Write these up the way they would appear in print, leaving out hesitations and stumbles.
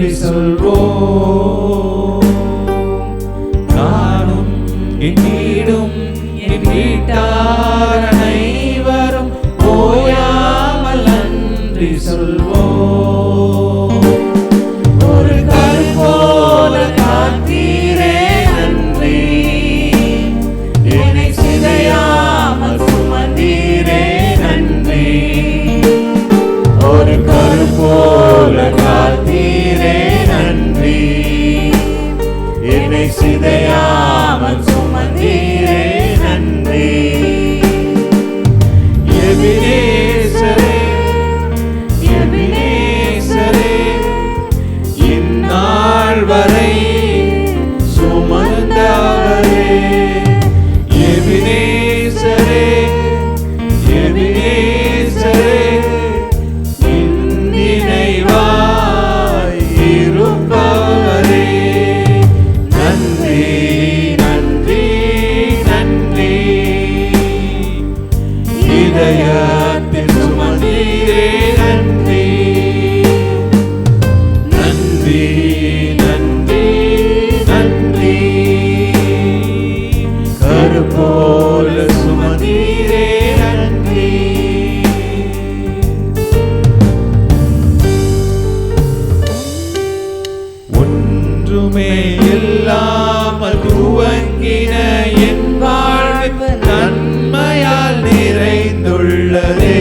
நன்றி சொல்வோம். நானும் என் வீடும் என் வீட்டார் அனைவரும் ஓயாமல் நன்றி சொல்வோம். ஒரு கல் போல காத்தீரே நன்றி, என்னை சிதையாமல் சுமந்தீரே நன்றி. ஒரு கல் போல காத்தீரே நன்றி, என்னை சிதையாமல் சுமந்தீரே நன்றி. எபினேசரே எபினேசரே, இந்நாள் வரை சுமந்தவரே. எபினேசரே எபினேசரே, நினைவாய் இருப்பவரே. நன்றி நன்றி நன்றி, இதயத்தில் சுமந்தீரே நன்றி. நன்றி நன்றி நன்றி, கருப்போல சுமந்தீரே நன்றி. ஒன்றுமே இல்லாமல் துவங்கின என் வாழ்வு நன்மையால் நிறைந்துள்ளதே.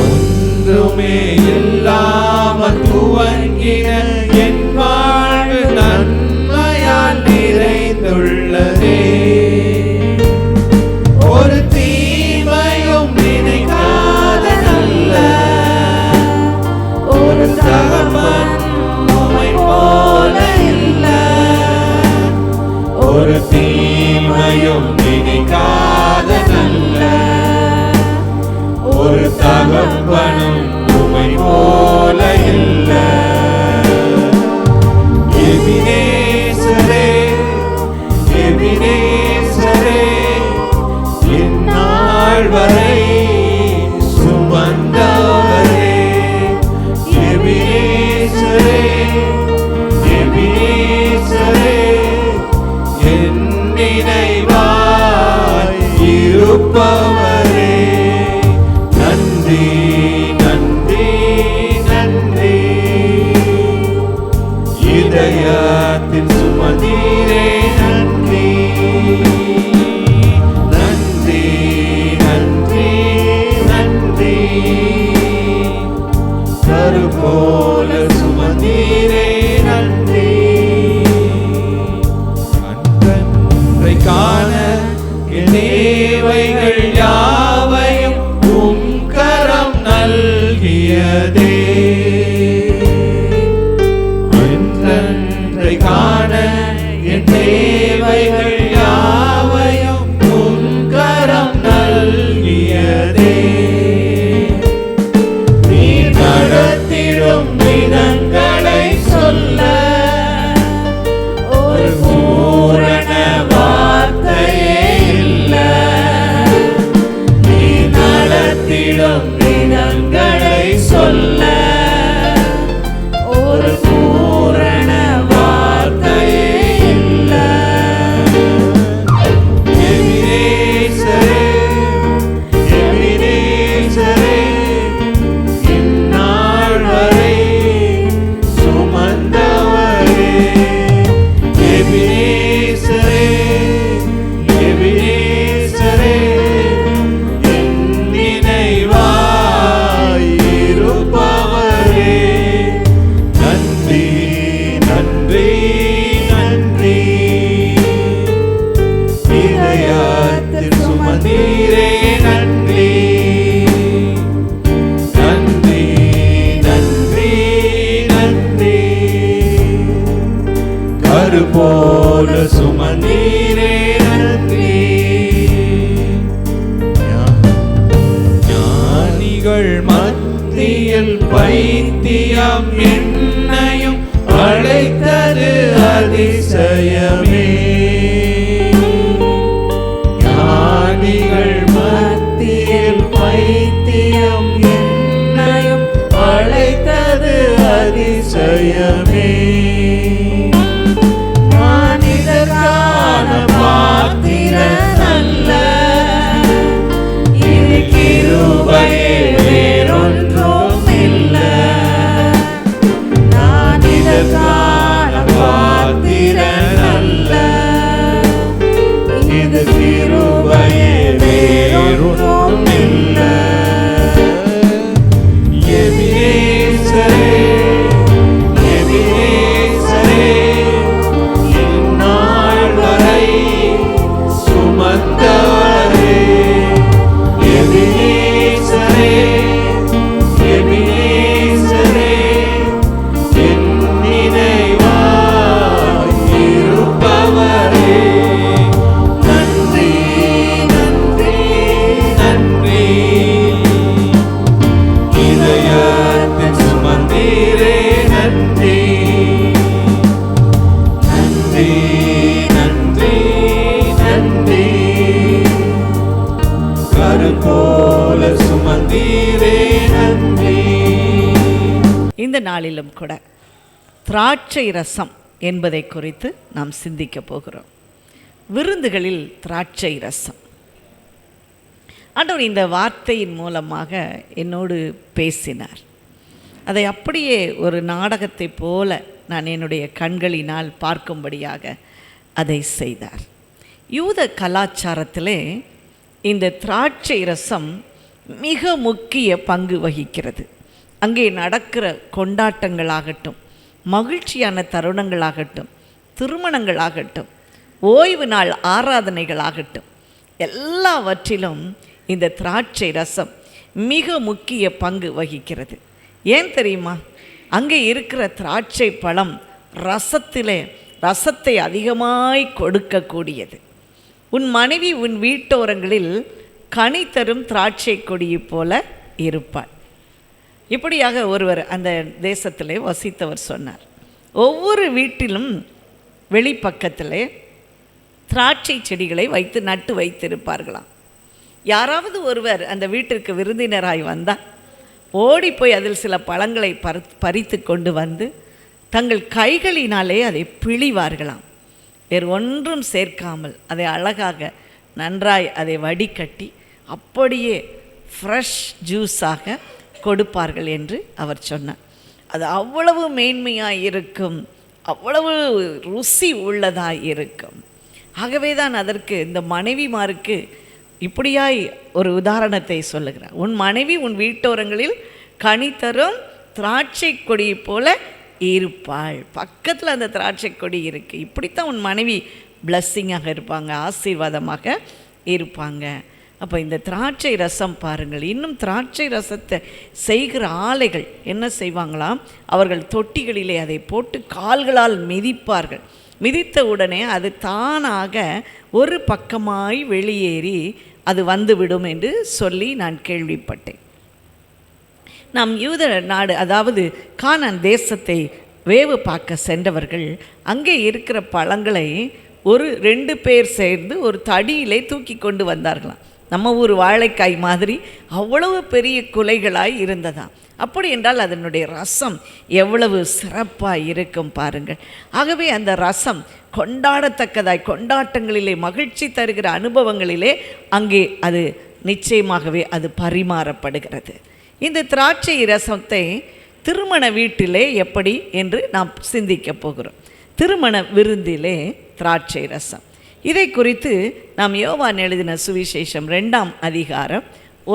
ஒன்றுமே இல்லாமல் துவங்கின என் வாழ்வு நன்மையால் நிறைந்துள்ளதே. ஒரு தீமையும் நினைக்காத நல்ல ஒரு தகப்பன் உம்மை போல இல்ல. ஒரு தீமையும் நினைக்காத நல்ல ஒரு தகப்பனும் உம்மை போல இல்ல. எபினேசரே எபினேசரே, இந்நாள் வரை சுமந்தவரே. எபினேசரே எபினேசரே, என் நினைவாய் இருப்பவரே. நன்றி நன்றி நன்றி, இதயத்தில் சுமந்தீரே நன்றி. நன்றி நன்றி நன்றி, கருப்போல சுமந்தீரே நன்றி. அன்றன்றை காண என் தேவைகள் யாவையும் உம் கரம் நல்கியதே. அன்றன்றை காண என் தேவைகள் யாவையும் உம் கரம் நல்கியதே. நீ நடத்திடும் விதங்களை சொல்ல ஒரு பூரண வார்த்தையே இல்ல. நீ நடத்திடும் விதங்களை சொல்ல ஒரு பூரண வார்த்தையே இல்ல. எபினேசரே எபினேசரே, இந்நாள் வரை சுமந்தவரே. எபினேசரே எபினேசரே, என் நினைவாய் இருப்பவரே. நன்றி நன்றி நன்றி, இதயத்தில் சுமந்தீரே நன்றி. நன்றி நன்றி நன்றி, கருப்போல சுமந்தீரே நன்றி. ஞானிகள் மத்தியில் பைத்தியம் என்னையும் அழைத்தது அதிசயமே. ஞானிகள் மத்தியில் பைத்தியம் என்னையும் அழைத்தது அதிசயமே. நான் இதற்கான பாத்திரன் அல்ல, இது கிருபையே வேறொன்றும் இல்ல. நான் இதற்கான பாத்திரன் அல்ல, இது கிருபையே வேறொன்றும் இல்ல. எபினேசரே, எபினேசரே, இந்நாள் வரை சுமந்தவரே. எபினேசரே, எபினேசரே, என் நினைவாய் இருப்பவரே. நன்றி, நன்றி, நன்றி. இதயத்தில் சுமந்தீரே, நன்றி. நன்றி, நன்றி, நன்றி. கரும்போல சுமந்தீரே, நன்றி. இந்த நாளிலும் கூட திராட்சை ரசம் என்பதை குறித்து நாம் சிந்திக்க போகிறோம். விருந்துகளில் திராட்சை ரசம். ஆண்டவர் இந்த வார்த்தையின் மூலமாக என்னோடு பேசினார். அதை அப்படியே ஒரு நாடகத்தை போல நான் என்னுடைய கண்களினால் பார்க்கும்படியாக அதை செய்தார். யூத கலாச்சாரத்திலே இந்த திராட்சை ரசம் மிக முக்கிய பங்கு வகிக்கிறது. அங்கே நடக்கிற கொண்டாட்டங்களாகட்டும், மகிழ்ச்சியான தருணங்களாகட்டும், திருமணங்களாகட்டும், ஓய்வு நாள் ஆராதனைகளாகட்டும், எல்லாவற்றிலும் இந்த திராட்சை ரசம் மிக முக்கிய பங்கு வகிக்கிறது. ஏன் தெரியுமா? அங்கே இருக்கிற திராட்சை பழம் ரசத்தை அதிகமாய் கொடுக்கக்கூடியது. உன் மனைவி உன் வீட்டோரங்களில் கனி தரும் திராட்சை கொடியை போல இருப்பாள். இப்படியாக ஒருவர் அந்த தேசத்திலே வசித்தவர் சொன்னார். ஒவ்வொரு வீட்டிலும் வெளிப்பக்கத்திலே திராட்சை செடிகளை நட்டு வைத்திருப்பார்களாம். யாராவது ஒருவர் அந்த வீட்டிற்கு விருந்தினராய் வந்தால் ஓடி போய் அதில் சில பழங்களை பறித்து கொண்டு வந்து தங்கள் கைகளினாலே அதை பிழிவார்களாம். வேறு ஒன்றும் சேர்க்காமல் அதை அழகாக நன்றாய் அதை வடிகட்டி அப்படியே ஃப்ரெஷ் ஜூஸாக கொடுப்பார்கள் என்று அவர் சொன்னார். அது அவ்வளவு மேன்மையாக இருக்கும், அவ்வளவு ருசி உள்ளதாக இருக்கும். ஆகவே தான் அதற்கு இந்த மனைவிமாருக்கு இப்படியாய் ஒரு உதாரணத்தை சொல்லுகிறார். உன் மனைவி உன் வீட்டோரங்களில் கனி தரும் திராட்சை கொடியை போல இருப்பாள். பக்கத்தில் அந்த திராட்சை கொடி இருக்குது. இப்படித்தான் உன் மனைவி பிளஸ்ஸிங்காக இருப்பாங்க, ஆசீர்வாதமாக இருப்பாங்க. அப்போ இந்த திராட்சை ரசம் பாருங்கள். இன்னும் திராட்சை ரசத்தை செய்கிற ஆலைகள் என்ன செய்வாங்களாம்? அவர்கள் தொட்டிகளிலே அதை போட்டு கால்களால் மிதிப்பார்கள். மிதித்த உடனே அது தானாக ஒரு பக்கமாய் வெளியேறி அது வந்துவிடும் என்று சொல்லி நான் கேள்விப்பட்டேன். நாம் யூத நாடு, அதாவது கானான் தேசத்தை வேவு பார்க்க சென்றவர்கள் அங்கே இருக்கிற பழங்களை 2 பேர் சேர்ந்து ஒரு தடியிலே தூக்கி கொண்டு வந்தார்களாம். நம்ம ஊர் வாழைக்காய் மாதிரி அவ்வளவு பெரிய குலைகளாய் இருந்ததாம். அப்படி என்றால் அதனுடைய ரசம் எவ்வளவு சிறப்பாக இருக்கும் பாருங்கள். ஆகவே அந்த ரசம் கொண்டாடத்தக்கதாய், கொண்டாட்டங்களிலே மகிழ்ச்சி தருகிற அனுபவங்களிலே அங்கே அது நிச்சயமாகவே அது பரிமாறப்படுகிறது. இந்த திராட்சை ரசத்தை திருமண வீட்டிலே எப்படி என்று நாம் சிந்திக்க போகிறோம். திருமண விருந்திலே திராட்சை ரசம், இதை குறித்து நாம் யோவான் எழுதின சுவிசேஷம் 2ஆம் அதிகாரம்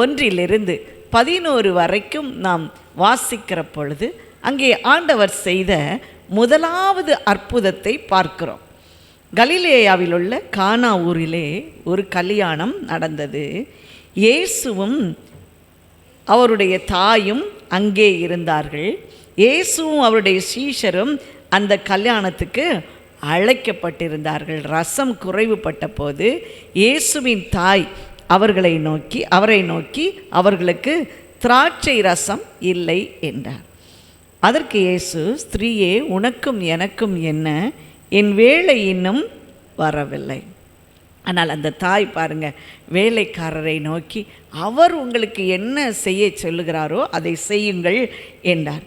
1 to 11 வரைக்கும் நாம் வாசிக்கிற பொழுது அங்கே ஆண்டவர் செய்த முதலாவது அற்புதத்தை பார்க்கிறோம். கலிலேயாவில் உள்ள கானா ஊரிலே ஒரு கல்யாணம் நடந்தது. இயேசுவும் அவருடைய தாயும் அங்கே இருந்தார்கள். இயேசுவும் அவருடைய சீஷரும் அந்த கல்யாணத்துக்கு அழைக்கப்பட்டிருந்தார்கள். ரசம் குறைவுபட்ட போது இயேசுவின் தாய் அவரை நோக்கி அவர்களுக்கு திராட்சை ரசம் இல்லை என்றார். அதற்கு இயேசு, ஸ்திரீயே, உனக்கும் எனக்கும் என்ன, என் வேலை இன்னும் வரவில்லை. ஆனால் அந்த தாய் பாருங்க, வேலைக்காரரை நோக்கி அவர் உங்களுக்கு என்ன செய்ய சொல்லுகிறாரோ அதை செய்யுங்கள் என்றார்.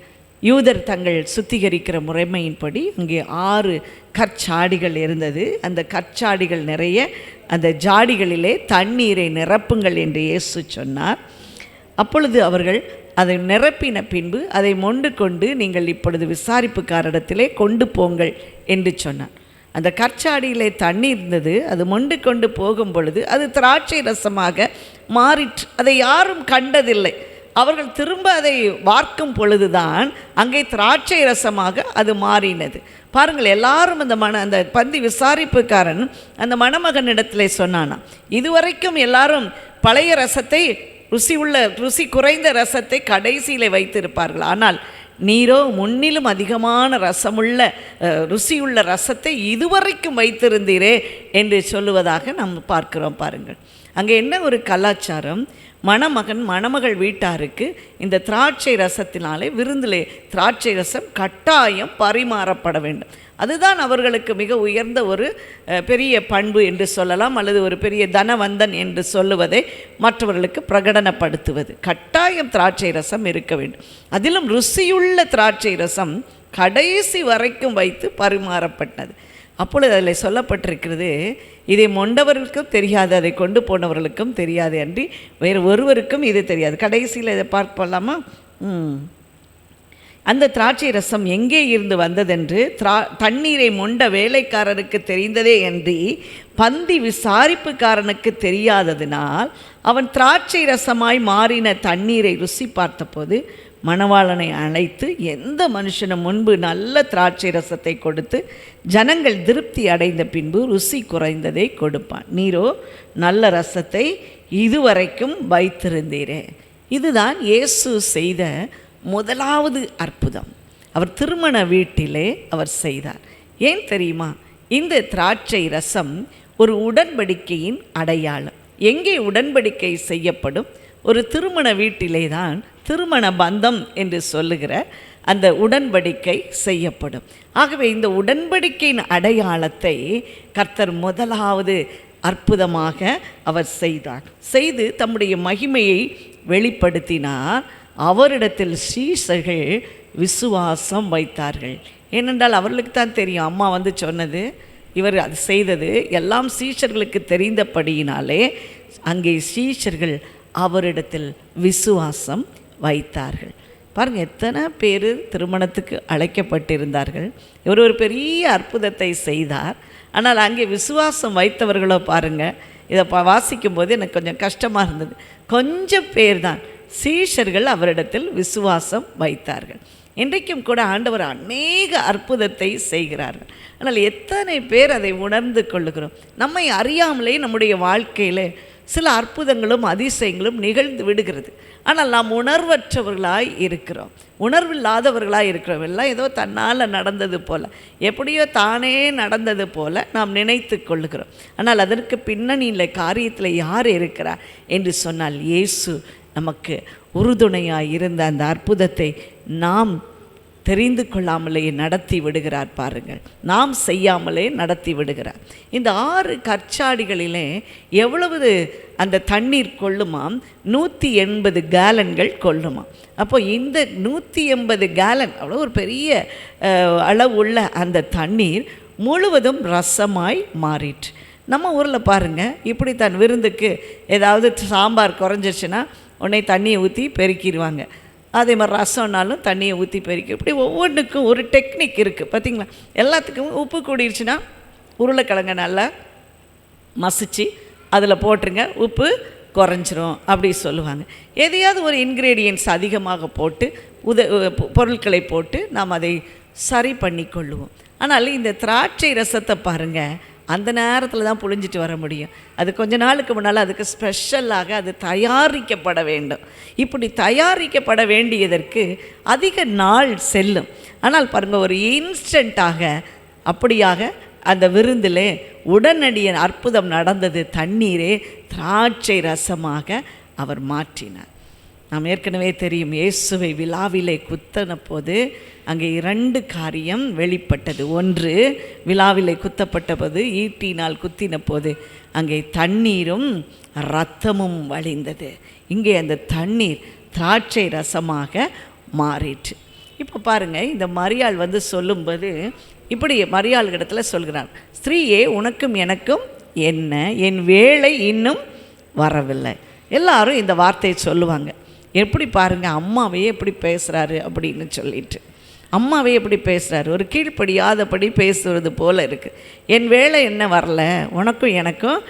யூதர் தங்கள் சுத்திகரிக்கிற முறைமையின்படி அங்கே 6 கற்சாடிகள் இருந்தது. அந்த கற்சாடிகள் நிறைய அந்த ஜாடிகளிலே தண்ணீரை நிரப்புங்கள் என்று இயேசு சொன்னார். அப்பொழுது அவர்கள் அதை நிரப்பின பின்பு அதை மொண்டு கொண்டு நீங்கள் இப்பொழுது விசாரிப்புக்காரிடத்திலே கொண்டு போங்கள் என்று சொன்னார். அந்த கற்சாடியிலே தண்ணீர் இருந்தது. அது மொண்டு கொண்டு போகும் பொழுது அது திராட்சை ரசமாக மாறிற்று. அதை யாரும் கண்டதில்லை. அவர்கள் திரும்ப அதை வார்க்கும் பொழுதுதான் அங்கே திராட்சை ரசமாக அது மாறினது. பாருங்கள், எல்லாரும் அந்த பந்தி விசாரிப்புக்காரன் அந்த மணமகனிடத்திலே சொன்னானா, இதுவரைக்கும் எல்லாரும் பழைய ரசத்தை ருசி குறைந்த ரசத்தை கடைசியிலே வைத்திருப்பார்கள், ஆனால் நீரோ முன்னிலும் அதிகமான ருசியுள்ள ரசத்தை இதுவரைக்கும் வைத்திருந்தீரே என்று சொல்லுவதாக நாம் பார்க்கிறோம். பாருங்கள், அங்கே என்ன ஒரு கலாச்சாரம். மணமகள் வீட்டாருக்கு இந்த திராட்சை ரசத்தினாலே விருந்திலே திராட்சை ரசம் கட்டாயம் பரிமாறப்பட வேண்டும். அதுதான் அவர்களுக்கு மிக உயர்ந்த ஒரு பெரிய பண்பு என்று சொல்லலாம், அல்லது ஒரு பெரிய தனவந்தன் என்று சொல்லுவதை மற்றவர்களுக்கு பிரகடனப்படுத்துவது. கட்டாயம் திராட்சை ரசம் இருக்க வேண்டும். அதிலும் ருசியுள்ள திராட்சை ரசம் கடைசி வரைக்கும் வைத்து பரிமாறப்பட்டது. அப்பொழுது அதில் சொல்லப்பட்டிருக்கிறது, இதை மொண்டவர்களுக்கும் தெரியாது, அதை கொண்டு போனவர்களுக்கும் தெரியாது, அன்றி வேறு ஒருவருக்கும் இது தெரியாது. கடைசியில் இதை பார்க்கலாமா? அந்த திராட்சை ரசம் எங்கே இருந்து வந்ததென்று தண்ணீரை மொண்ட வேலைக்காரருக்கு தெரிந்ததே அன்றி பந்தி விசாரிப்புக்காரனுக்கு தெரியாததினால் அவன் திராட்சை ரசமாய் மாறின தண்ணீரை ருசி பார்த்தபோது மணவாளனை அழைத்து எந்த மனுஷனும் முன்பு நல்ல திராட்சை ரசத்தை கொடுத்து ஜனங்கள் திருப்தி அடைந்த பின்பு ருசி குறைந்ததை கொடுப்பான். நீரோ நல்ல ரசத்தை இதுவரைக்கும் வைத்திருந்தீரே. இதுதான் இயேசு செய்த முதலாவது அற்புதம். அவர் திருமண வீட்டிலே அவர் செய்தார். ஏன் தெரியுமா? இந்த திராட்சை ரசம் ஒரு உடன்படிக்கையின் அடையாளம். எங்கே உடன்படிக்கை செய்யப்படும்? ஒரு திருமண வீட்டிலே தான் திருமண பந்தம் என்று சொல்லுகிற அந்த உடன்படிக்கை செய்யப்படும். ஆகவே இந்த உடன்படிக்கையின் அடையாளத்தை கர்த்தர் முதலாவது அற்புதமாக அவர் செய்து தம்முடைய மகிமையை வெளிப்படுத்தினார். அவரிடத்தில் சீஷர்கள் விசுவாசம் வைத்தார்கள். ஏனென்றால் அவர்களுக்கு தான் தெரியும், அம்மா சொன்னது, இவர் அது செய்தது எல்லாம் சீஷர்களுக்கு தெரிந்தபடியினாலே அங்கே சீஷர்கள் அவரிடத்தில் விசுவாசம் வைத்தார்கள். பாருங்கள், எத்தனை பேர் திருமணத்துக்கு அழைக்கப்பட்டிருந்தார்கள். இவர் ஒரு பெரிய அற்புதத்தை செய்தார். ஆனால் அங்கே விசுவாசம் வைத்தவர்களோ பாருங்கள், இதை வாசிக்கும் போது எனக்கு கொஞ்சம் கஷ்டமாக இருந்தது. கொஞ்சம் பேர் தான் சீஷர்கள் அவரிடத்தில் விசுவாசம் வைத்தார்கள். இன்றைக்கும் கூட ஆண்டவர் அநேக அற்புதத்தை செய்கிறார்கள். ஆனால் எத்தனை பேர் அதை உணர்ந்து கொள்ளுகிறோம்? நம்மை அறியாமலே நம்முடைய வாழ்க்கையில் சில அற்புதங்களும் அதிசயங்களும் நிகழ்ந்து விடுகிறது. ஆனால் நாம் உணர்வற்றவர்களாய் இருக்கிறோம், உணர்வில்லாதவர்களாய் இருக்கிறோம். எல்லாம் ஏதோ தன்னால் நடந்தது போல், எப்படியோ தானே நடந்தது போல் நாம் நினைத்து கொள்ளுகிறோம். ஆனால் அதற்கு பின்னணியில் காரியத்தில் யார் இருக்கிறார் என்று சொன்னால் இயேசு நமக்கு உறுதுணையாக இருந்த அந்த அற்புதத்தை நாம் தெரிந்து கொள்ளாமலே நடத்தி விடுகிறார். பாருங்கள், நாம் செய்யாமலே நடத்தி விடுகிறார். இந்த 6 கற்சாடிகளிலே எவ்வளவு அந்த தண்ணீர் கொள்ளுமாம்? 180 கேலன்கள் கொள்ளுமாம். அப்போ இந்த 180 கேலன், அவ்வளோ ஒரு பெரிய அளவுள்ள அந்த தண்ணீர் முழுவதும் ரசமாய் மாறிற்று. நம்ம ஊரில் பாருங்கள், இப்படி தன் விருந்துக்கு ஏதாவது சாம்பார் குறைஞ்சிருச்சுன்னா உடனே தண்ணியை ஊற்றி பெருக்கிடுவாங்க. அதே மாதிரி ரசம்னாலும் தண்ணியை ஊற்றி பெருக்கி, இப்படி ஒவ்வொன்றுக்கும் ஒரு டெக்னிக் இருக்குது பார்த்திங்களா. எல்லாத்துக்கும் உப்பு கூடிருச்சுன்னா உருளைக்கிழங்கை நல்லா மசிச்சு அதில் போட்டுருங்க, உப்பு குறைஞ்சிரும் அப்படி சொல்லுவாங்க. எதையாவது ஒரு இன்க்ரீடியன்ட்ஸ் அதிகமாக போட்டு பொருட்களை போட்டு நாம் அதை சரி பண்ணி கொள்ளுவோம். ஆனால் இந்த திராட்சை ரசத்தை பாருங்கள், அந்த நேரத்தில் தான் புழிஞ்சிட்டு வர முடியும். அது கொஞ்ச நாளுக்கு முன்னால் அதுக்கு ஸ்பெஷலாக அது தயாரிக்கப்பட வேண்டும். இப்படி தயாரிக்கப்பட வேண்டியதற்கு அதிக நாள் செல்லும். ஆனால் பாருங்கள், ஒரு இன்ஸ்டண்ட்டாக அப்படியாக அந்த விருந்திலே உடனடிய அற்புதம் நடந்தது. தண்ணீரே திராட்சை ரசமாக அவர் மாற்றினார். நாம் ஏற்கனவே தெரியும், இயேசுவை விழாவிலே குத்தின போது அங்கே 2 காரியம் வெளிப்பட்டது. ஒன்று, விழாவிலே குத்தப்பட்ட போது, ஈட்டினால் குத்தின போது அங்கே தண்ணீரும் இரத்தமும் வழிந்தது. இங்கே அந்த தண்ணீர் திராட்சை ரசமாக மாறிற்று. இப்போ பாருங்கள், இந்த மரியாள் சொல்லும்போது இப்படி மரியாள் இடத்துல சொல்கிறான், ஸ்திரீயே உனக்கும் எனக்கும் என்ன, என் வேலை இன்னும் வரவில்லை. எல்லாரும் இந்த வார்த்தையை சொல்லுவாங்க. எப்படி பாருங்கள், அம்மாவையே எப்படி பேசுகிறாரு அப்படின்னு சொல்லிட்டு, அம்மாவே எப்படி பேசுகிறாரு, ஒரு கீழ்ப்படியாதபடி பேசுவது போல் இருக்குது. என் வேலை என்ன வரல, உனக்கும் எனக்கும்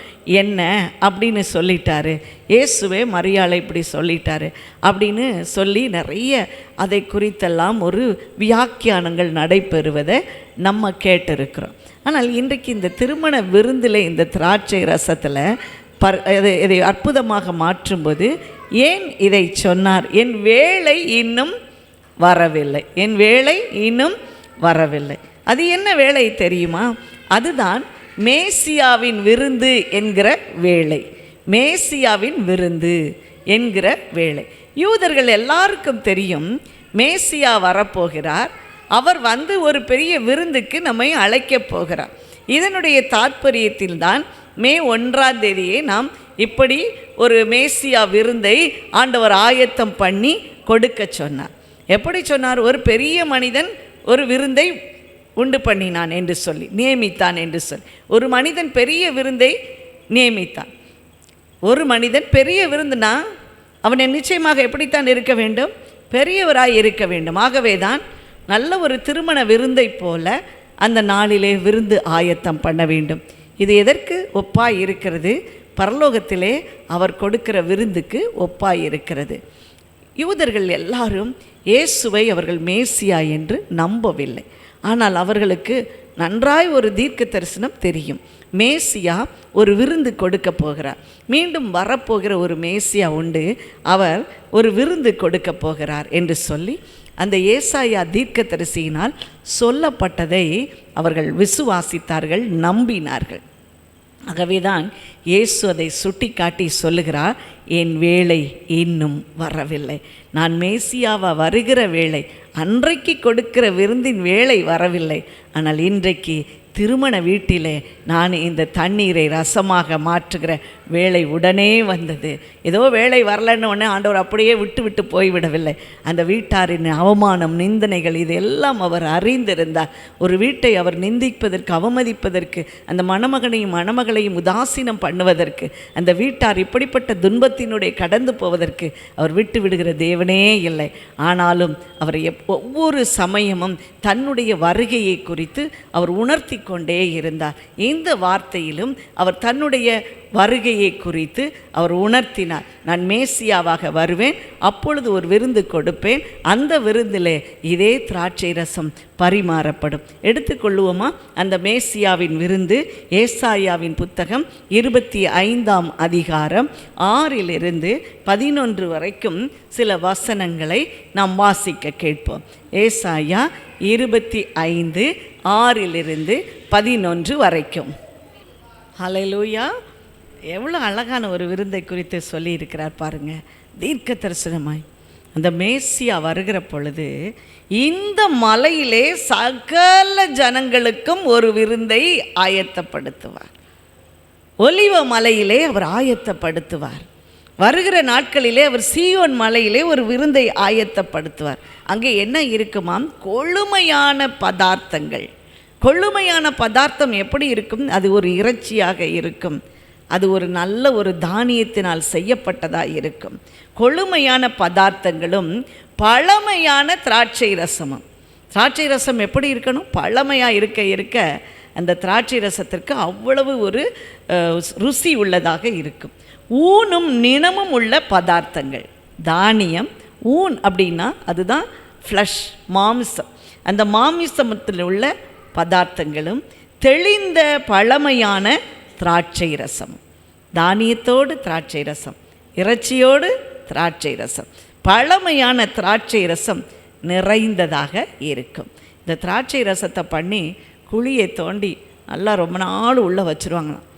என்ன அப்படின்னு சொல்லிட்டாரு. இயேசுவே மரியாளை இப்படி சொல்லிட்டாரு அப்படின்னு சொல்லி நிறைய அதை குறித்தெல்லாம் ஒரு வியாக்கியானங்கள் நடைபெறுவதை நம்ம கேட்டிருக்கிறோம். ஆனால் இன்றைக்கு இந்த திருமண விருந்தில் இந்த திராட்சை ரசத்தில் இதை அற்புதமாக மாற்றும்போது ஏன் இதை சொன்னார்? என் வேலை இன்னும் வரவில்லை, என் வேலை இன்னும் வரவில்லை. அது என்ன வேலை தெரியுமா? அதுதான் மேசியாவின் விருந்து என்கிற வேலை. மேசியாவின் விருந்து என்கிற வேலை. யூதர்கள் எல்லாருக்கும் தெரியும், மேசியா வரப்போகிறார், அவர் ஒரு பெரிய விருந்துக்கு நம்மை அழைக்கப் போகிறார். இதனுடைய தாற்பயத்தில்தான் மே 1ஆம் தேதியே நாம் இப்படி ஒரு மேசியா விருந்தை ஆண்டவர் ஆயத்தம் பண்ணி கொடுக்க சொன்னார். எப்படி சொன்னார்? ஒரு பெரிய மனிதன் ஒரு விருந்தை உண்டு பண்ணினான் என்று சொல்லி, நியமித்தான் என்று சொல்லி. ஒரு மனிதன் பெரிய விருந்தை நியமித்தான். ஒரு மனிதன் பெரிய விருந்துனா அவன் நிச்சயமாக எப்படித்தான் இருக்க வேண்டும்? பெரியவராய் இருக்க வேண்டும். ஆகவே தான் நல்ல ஒரு திருமண விருந்தை போல அந்த நாளிலே விருந்து ஆயத்தம் பண்ண வேண்டும். இது எதற்கு ஒப்பாய் இருக்கிறது? பரலோகத்திலே அவர் கொடுக்கிற விருந்துக்கு ஒப்பாய் இருக்கிறது. யூதர்கள் எல்லாரும் இயேசுவை அவர்கள் மேசியா என்று நம்பவில்லை. ஆனால் அவர்களுக்கு நன்றாய் ஒரு தீர்க்க தரிசனம் தெரியும். மேசியா ஒரு விருந்து கொடுக்க போகிறார், மீண்டும் வரப்போகிற ஒரு மேசியா உண்டு, அவர் ஒரு விருந்து கொடுக்க போகிறார் என்று சொல்லி அந்த ஏசாயா தீர்க்க தரிசியினால் சொல்லப்பட்டதை அவர்கள் விசுவாசித்தார்கள், நம்பினார்கள். ஆகவேதான் இயேசு அதை சுட்டி காட்டி சொல்லுகிறார், என் வேலை இன்னும் வரவில்லை. நான் மேசியாவா வருகிற வேலை, அன்றைக்கு கொடுக்கிற விருந்தின் வேலை வரவில்லை. ஆனால் இன்றைக்கு திருமண வீட்டிலே நான் இந்த தண்ணீரை ரசமாக மாற்றுகிற வேலை உடனே வந்தது. ஏதோ வேலை வரலன்னு உடனே ஆண்டவர் அப்படியே விட்டு போய்விடவில்லை. அந்த வீட்டாரின் அவமானம், நிந்தனைகள் இதெல்லாம் அவர் அறிந்திருந்தார். ஒரு வீட்டை அவர் நிந்திப்பதற்கு, அவமதிப்பதற்கு, அந்த மணமகனையும் மணமகளையும் உதாசீனம் பண்ணுவதற்கு, அந்த வீட்டார் இப்படிப்பட்ட துன்பத்தினுடைய கடந்து போவதற்கு அவர் விட்டு விடுகிற தேவனே இல்லை. ஆனாலும் அவர் ஒவ்வொரு சமயமும் தன்னுடைய வருகையை குறித்து அவர் உணர்த்தி கொண்டே இருந்தார். இந்த வார்த்தையிலும் அவர் தன்னுடைய வருகையை குறித்து அவர் உணர்த்தினார். நான் மேசியாவாக வருவேன், அப்பொழுது ஒரு விருந்து கொடுப்பேன், அந்த விருந்திலே இதே திராட்சை ரசம் பரிமாறப்படும். எடுத்துக்கொள்ளுவோமா அந்த மேசியாவின் விருந்து? ஏசாயாவின் புத்தகம் 25ஆம் அதிகாரம் 6 to 11 வரைக்கும் சில வசனங்களை நாம் வாசிக்க கேட்போம். ஏசாயா 25 6 to 11 வரைக்கும். ஹல்லேலூயா! எவ்வளோ அழகான ஒரு விருந்தை குறித்து சொல்லியிருக்கிறார் பாருங்கள். தீர்க்க தரிசனமாய் அந்த மேசியா வருகிற பொழுது இந்த மலையிலே சகல ஜனங்களுக்கும் ஒரு விருந்தை ஆயத்தப்படுத்துவார். ஒலிவ மலையிலே அவர் ஆயத்தப்படுத்துவார். வருகிற நாட்களிலே அவர் சீயோன் மலையிலே ஒரு விருந்தை ஆயத்தப்படுத்துவார். அங்கே என்ன இருக்குமாம்? கொழுமையான பதார்த்தங்கள். கொழுமையான பதார்த்தம் எப்படி இருக்கும்? அது ஒரு இறைச்சியாக இருக்கும், அது ஒரு நல்ல ஒரு தானியத்தினால் செய்யப்பட்டதாக இருக்கும். கொழுமையான பதார்த்தங்களும் பழமையான திராட்சை ரசமும். திராட்சை ரசம் எப்படி இருக்கணும்? பழமையாக இருக்க அந்த திராட்சை ரசத்திற்கு அவ்வளவு ஒரு ருசி உள்ளதாக இருக்கும். ஊனும் நிணமும் உள்ள பதார்த்தங்கள். தானியம், ஊன் அப்படின்னா அதுதான் ஃப்ளஷ், மாமிசம். அந்த மாமிசத்தில் உள்ள பதார்த்தங்களும் தெளிந்த பழமையான திராட்சை ரசம். தானியத்தோடு திராட்சை ரசம், இறைச்சியோடு திராட்சை ரசம், பழமையான திராட்சை ரசம் நிறைந்ததாக இருக்கும். இந்த திராட்சை ரசத்தை பண்ணி குழியை தோண்டி நல்லா ரொம்ப நாள் உள்ளே வச்சுருவாங்களாம்.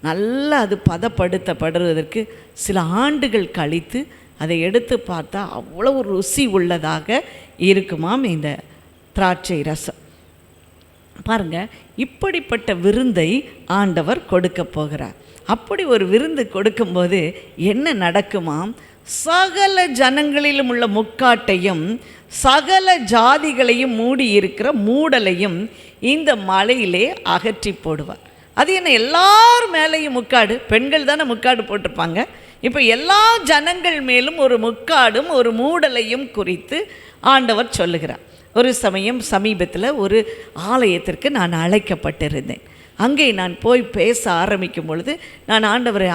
நல்லா அது பதப்படுத்தப்படுவதற்கு சில ஆண்டுகள் கழித்து அதை எடுத்து பார்த்தா அவ்வளவு ருசி உள்ளதாக இருக்குமாம் இந்த திராட்சை ரசம். பாருங்கள், இப்படிப்பட்ட விருந்தை ஆண்டவர் கொடுக்க போகிறார். அப்படி ஒரு விருந்து கொடுக்கும்போது என்ன நடக்குமாம்? சகல ஜனங்களிலும் உள்ள முக்காட்டையும் சகல ஜாதிகளையும் மூடி இருக்கிற மூடலையும் இந்த மலையிலே அகற்றி போடுவார். அது என்ன, எல்லார் மேலேயும் முக்காடு, பெண்கள் தானே முக்காடு போட்டிருப்பாங்க. இப்போ எல்லா ஜனங்கள் மேலும் ஒரு முக்காடும் ஒரு மூடலையும் குறித்து ஆண்டவர் சொல்லுகிறார். ஒரு சமயம் சமீபத்தில் ஒரு ஆலயத்திற்கு நான் அழைக்கப்பட்டிருந்தேன். அங்கே நான் போய் பேச ஆரம்பிக்கும் பொழுது நான் ஆண்டவர்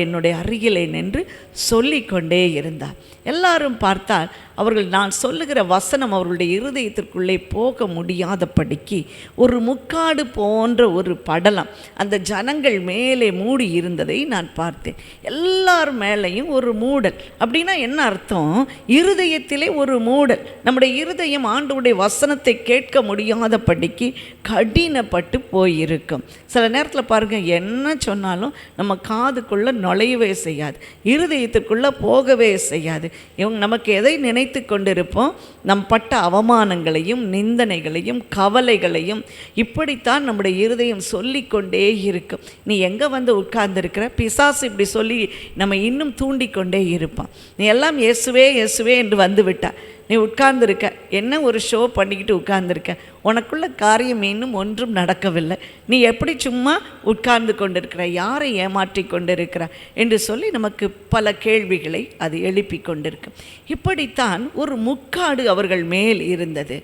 என்னுடைய அருகிலே நின்று சொல்லிக்கொண்டே இருந்தார். எல்லாரும் பார்த்தால் அவர்கள் நான் சொல்லுகிற வசனம் அவர்களுடைய இருதயத்திற்குள்ளே போக முடியாதபடிக்கு ஒரு முக்காடு போன்ற ஒரு படலம் அந்த ஜனங்கள் மேலே மூடி இருந்ததை நான் பார்த்தேன். எல்லார் மேலேயும் ஒரு மூடல். அப்படின்னா என்ன அர்த்தம்? இருதயத்திலே ஒரு மூடல். நம்முடைய இருதயம் ஆண்டவருடைய வசனத்தை கேட்க முடியாதபடிக்கு கடினப்பட்டு போயிருக்கும். சில நேரத்தில் பாருங்கள், என்ன சொன்னாலும் நம்ம காதுக்குள்ளே நுழையவே செய்யாது, இருதயத்துக்குள்ளே போகவே செய்யாது. இவங்க நமக்கு எதை நினைத்து கொண்டிருப்போம்? நம் பட்ட அவமானங்களையும் நிந்தனைகளையும் கவலைகளையும் இப்படித்தான் நம்முடைய இருதயம் சொல்லிக்கொண்டே இருக்கும். நீ எங்கே வந்து உட்கார்ந்துருக்கிற? பிசாசு இப்படி சொல்லி நம்ம இன்னும் தூண்டிக்கொண்டே இருப்பான். நீ எல்லாம் இயேசுவே இயேசுவே என்று வந்து விட்டா, நீ உட்கார்ந்துருக்க, என்ன ஒரு ஷோ பண்ணிக்கிட்டு உட்கார்ந்துருக்க, உனக்குள்ள காரியம் இன்னும் ஒன்றும் நடக்கவில்லை, நீ எப்படி சும்மா உட்கார்ந்து கொண்டிருக்கிற, யாரை ஏமாற்றி கொண்டிருக்கிற என்று சொல்லி நமக்கு பல கேள்விகளை அது எழுப்பி கொண்டிருக்கும். இப்படித்தான் ஒரு முக்காடு அவர்கள் மேல் இருந்தது.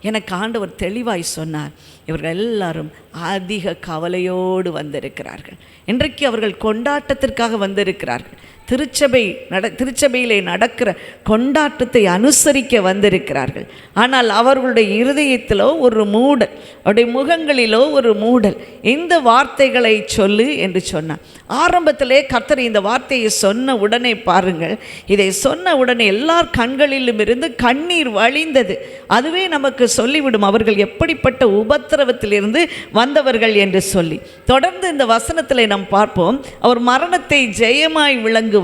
எனக்கு ஆண்டவர் தெளிவாய் சொன்னார், இவர்கள் எல்லாரும் அதிக கவலையோடு வந்திருக்கிறார்கள். இன்றைக்கு அவர்கள் கொண்டாட்டத்திற்காக வந்திருக்கிறார்கள். திருச்சபையிலே நடக்கிற கொண்டாட்டத்தை அனுசரிக்க வந்திருக்கிறார்கள். ஆனால் அவர்களுடைய இருதயத்திலோ ஒரு மூடல், அவருடைய முகங்களிலோ ஒரு மூடல். இந்த வார்த்தைகளை சொல்லு என்று சொன்னார். ஆரம்பத்திலே கர்த்தர் இந்த வார்த்தையை சொன்ன உடனே பாருங்கள், இதை சொன்ன உடனே எல்லார் கண்களிலும் இருந்து கண்ணீர் வழிந்தது. அதுவே நமக்கு சொல்லிவிடும் அவர்கள் எப்படிப்பட்ட உபத்திரவத்திலிருந்து வந்தவர்கள் என்று சொல்லி. தொடர்ந்து இந்த வசனத்தில் நாம் பார்ப்போம், அவர் மரணத்தை ஜெயமாய் விளங்குவார்.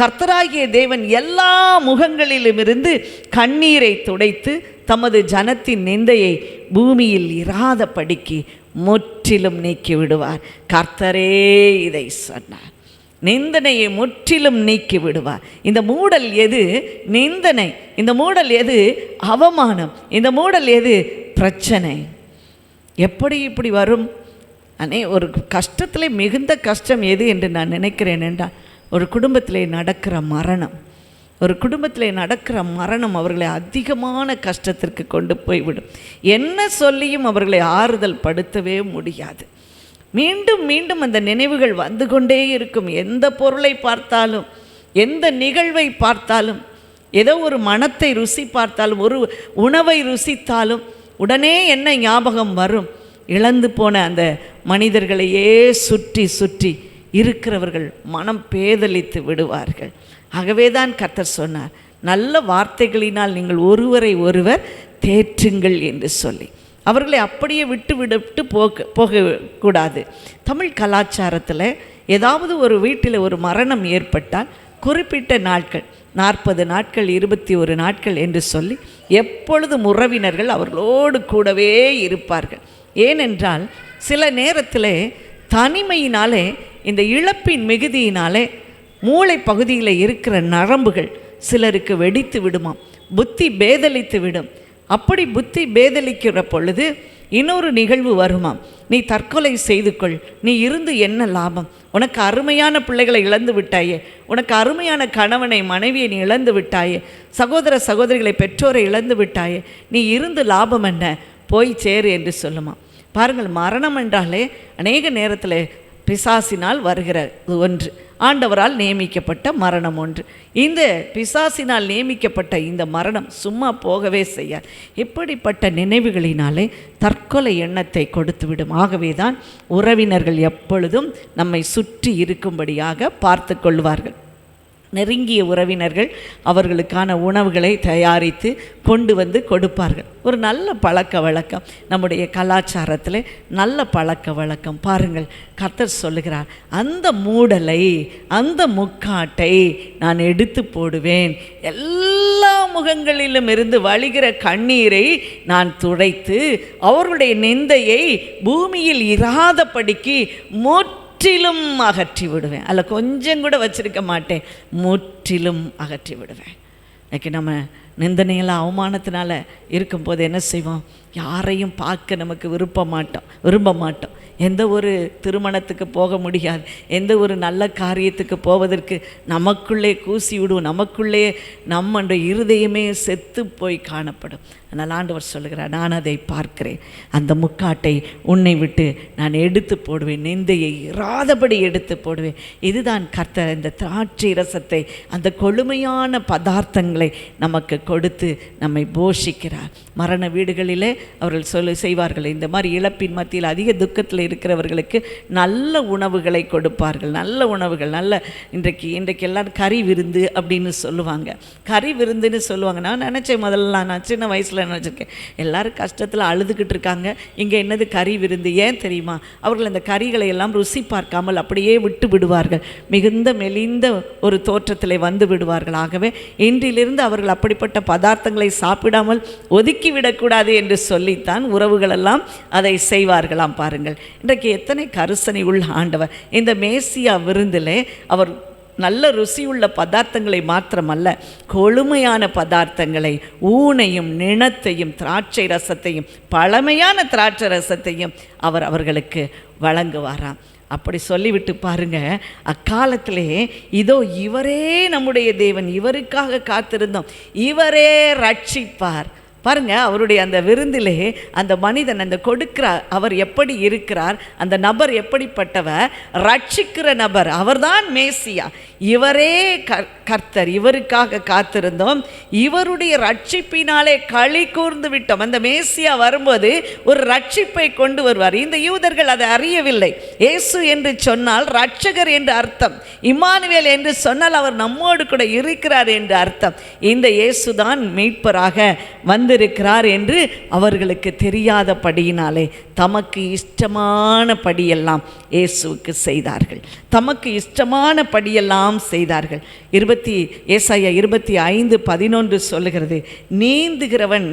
கர்த்தராகிய தேவன் எல்லா முகங்களிலும் இருந்து கண்ணீரை துடைத்து தமது ஜனத்தின் நிந்தையை பூமியில் இராதபடிக்கு முற்றிலும் நீக்கி விடுவார். கர்த்தரே இதை சொன்னார். நிந்தனையை முற்றிலும் நீக்கி விடுவார். இந்த மூடல் எது? நிந்தனை. இந்த மூடல் எது? அவமானம். இந்த மூடல் எது? பிரச்சனை. எப்படி இப்படி வரும்? ஒரு கஷ்டத்திலே மிகுந்த கஷ்டம் எது என்று நான் நினைக்கிறேன் என்றால், ஒரு குடும்பத்திலே நடக்கிற மரணம். ஒரு குடும்பத்திலே நடக்கிற மரணம் அவர்களை அதிகமான கஷ்டத்திற்கு கொண்டு போய்விடும். என்ன சொல்லியும் அவர்களை ஆறுதல் படுத்தவே முடியாது. மீண்டும் மீண்டும் அந்த நினைவுகள் வந்து கொண்டே இருக்கும். எந்த பொருளை பார்த்தாலும், எந்த நிகழ்வை பார்த்தாலும், ஏதோ ஒரு மனத்தை ருசி பார்த்தாலும், ஒரு உணவை ருசித்தாலும் உடனே என்ன ஞாபகம் வரும்? இழந்து போன அந்த மனிதர்களையே சுற்றி சுற்றி இருக்கிறவர்கள் மனம் பேதலித்து விடுவார்கள். ஆகவே தான் கர்த்தர் சொன்னார், நல்ல வார்த்தைகளினால் நீங்கள் ஒருவரை ஒருவர் தேற்றுங்கள் என்று சொல்லி. அவர்களை அப்படியே விட்டு போகக்கூடாது. தமிழ் கலாச்சாரத்தில் ஏதாவது ஒரு வீட்டில் ஒரு மரணம் ஏற்பட்டால் குறிப்பிட்ட நாட்கள், 40 நாட்கள் 21 நாட்கள் என்று சொல்லி எப்பொழுதும் உறவினர்கள் அவர்களோடு கூடவே இருப்பார்கள். ஏனென்றால் சில நேரத்தில் தனிமையினாலே, இந்த இழப்பின் மிகுதியினாலே மூளை பகுதியில் இருக்கிற நரம்புகள் சிலருக்கு வெடித்து விடுமாம், புத்தி பேதலித்து விடும். அப்படி புத்தி பேதலிக்கிற பொழுது இன்னொரு நிகழ்வு வருமாம், நீ தற்கொலை செய்து கொள், நீ இருந்து என்ன லாபம், உனக்கு அருமையான பிள்ளைகளை இழந்து விட்டாயே, உனக்கு அருமையான கணவனை மனைவியை நீ இழந்து விட்டாயே, சகோதர சகோதரிகளை பெற்றோரை இழந்து விட்டாயே, நீ இருந்து லாபம் என்ன, போய் சேரு என்று சொல்லுமா. பாருங்கள், மரணம் என்றாலே அநேக நேரத்தில் பிசாசினால் வருகிற ஒன்று, ஆண்டவரால் நியமிக்கப்பட்ட மரணம் ஒன்று. இந்த பிசாசினால் நியமிக்கப்பட்ட இந்த மரணம் சும்மா போகவே செய்யாது. இப்படிப்பட்ட நினைவுகளினாலே தற்கொலை எண்ணத்தை கொடுத்துவிடும். ஆகவே தான் உறவினர்கள் எப்பொழுதும் நம்மை சுற்றி இருக்கும்படியாக பார்த்து கொள்வார்கள். நெருங்கிய உறவினர்கள் அவர்களுக்கான உணவுகளை தயாரித்து கொண்டு வந்து கொடுப்பார்கள். ஒரு நல்ல பழக்க வழக்கம் நம்முடைய கலாச்சாரத்தில், நல்ல பழக்க வழக்கம். பாருங்கள், கர்த்தர் சொல்லுகிறார், அந்த மூடலை, அந்த முக்காட்டை நான் எடுத்து போடுவேன், எல்லா முகங்களிலும் இருந்து வழிகிற கண்ணீரை நான் துடைத்து அவர்களுடைய நிந்தையை பூமியில் இராதபடிக்கு முற்றிலும் அகற்றி விடுவேன். அதில் கொஞ்சம் கூட வச்சிருக்க மாட்டேன், முற்றிலும் அகற்றி விடுவேன். இன்னைக்கு நம்ம நிந்தனையெல்லாம் அவமானத்தினால இருக்கும்போது என்ன செய்வோம்? யாரையும் பார்க்க நமக்கு விரும்ப மாட்டோம். எந்த ஒரு திருமணத்துக்கு போக முடியாது, எந்த ஒரு நல்ல காரியத்துக்கு போவதற்கு நமக்குள்ளே கூசி விடுவோம், நமக்குள்ளே நம்ம இருதயமே செத்து போய் காணப்படும். அதனால் ஆண்டவர் சொல்லுகிறார், நான் அதை பார்க்கிறேன், அந்த முக்காட்டை உன்னை விட்டு நான் எடுத்து போடுவேன், நிந்தையை இராதபடி எடுத்து போடுவேன். இதுதான் கர்த்தர் இந்த திராட்சை ரசத்தை, அந்த கொழுமையான பதார்த்தங்களை நமக்கு கொடுத்து நம்மை போஷிக்கிறார். மரண வீடுகளிலே அவர்கள் செய்வார்கள், இந்த மாதிரி இழப்பின் மத்தியில் அதிக துக்கத்தில் இருக்கிறவர்களுக்கு நல்ல உணவுகளை கொடுப்பார்கள். நல்ல உணவுகள், நல்ல இன்றைக்கு எல்லோரும் கறி விருந்து அப்படின்னு சொல்லுவாங்க. கறி விருந்துன்னு சொல்லுவாங்க. நான் நினச்சேன் முதல்ல, நான் சின்ன வயசில் நினச்சிருக்கேன், எல்லோரும் கஷ்டத்தில் அழுதுகிட்டு இருக்காங்க, இங்கே என்னது கறி விருந்து? ஏன் தெரியுமா? அவர்கள் அந்த கறிகளை எல்லாம் ருசி பார்க்காமல் அப்படியே விட்டு விடுவார்கள், மிகுந்த மெலிந்த ஒரு தோற்றத்தில் வந்து விடுவார்கள். ஆகவே இன்றிலிருந்து அவர்கள் அப்படிப்பட்ட பதார்த்தங்களை சாப்பிடாமல் ஒதுக்கிவிடக்கூடாது என்று சொல்லித்தான் உறவுகளெல்லாம் அதை செய்வார்களாம். பாருங்கள், இன்றைக்கு எத்தனை கருசனை உள்ள ஆண்டவர்! இந்த மேசியா விருந்திலே அவர் நல்ல ருசியுள்ள பதார்த்தங்களை மாத்திரமல்ல, கொழுமையான பதார்த்தங்களை, ஊனையும் நிணத்தையும் திராட்சை ரசத்தையும், பழமையான திராட்சை ரசத்தையும் அவர்களுக்கு வழங்குவாராம். அப்படி சொல்லிவிட்டு பாருங்க, அக்காலத்திலே இதோ இவரே நம்முடைய தேவன், இவருக்காக காத்திருந்தோம், இவரே ரட்சிப்பார். பாருங்க, அவருடைய அந்த விருந்திலே அந்த மனிதன், அந்த கொடுக்கிற அவர் எப்படி இருக்கிறார், அந்த நபர் எப்படிப்பட்டவர்? ரட்சிக்கிற நபர், அவர்தான் மேசியா. இவரே கர்த்தர், இவருக்காக காத்திருந்தோம், இவருடைய ரட்சிப்பினாலே களி கூர்ந்து விட்டோம். அந்த மேசியா வரும்போது ஒரு ரட்சிப்பை கொண்டு வருவார். இந்த யூதர்கள் அதை அறியவில்லை. இயேசு என்று சொன்னால் ரட்சகர் என்று அர்த்தம், இம்மானுவேல் என்று சொன்னால் அவர் நம்மோடு கூட இருக்கிறார் என்று அர்த்தம். இந்த இயேசுதான் மீட்பராக வந்திருக்கிறார் என்று அவர்களுக்கு தெரியாதபடியினாலே தமக்கு இஷ்டமான படியெல்லாம் இயேசுவுக்கு செய்தார்கள், தமக்கு இஷ்டமான படியெல்லாம் செய்தார்கள். ஏசாயா 25:11 சொல்லுகிறது, நீந்துகிறவன்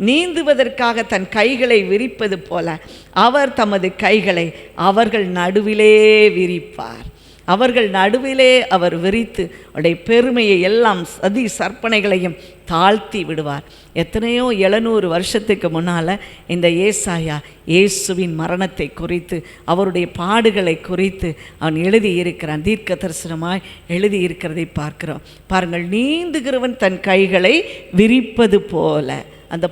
நீந்துவதற்காக தன் கைகளை விரிப்பது போல அவர் தமது கைகளை அவர்கள் நடுவிலே விரிப்பார். அவர்கள் நடுவிலே அவர் விரித்து அவருடைய பெருமையை எல்லாம் சதி சற்பனைகளையும் தாழ்த்தி விடுவார். எத்தனையோ 700 வருஷத்துக்கு முன்னால் இந்த ஏசாயா இயேசுவின் மரணத்தை குறித்து, அவருடைய பாடுகளை குறித்து அவன் எழுதியிருக்கிறான், தீர்க்க தரிசனமாய் எழுதியிருக்கிறதை பார்க்கிறோம். பாருங்கள், நீந்துகிறவன் தன் கைகளை விரிப்பது போல, அந்த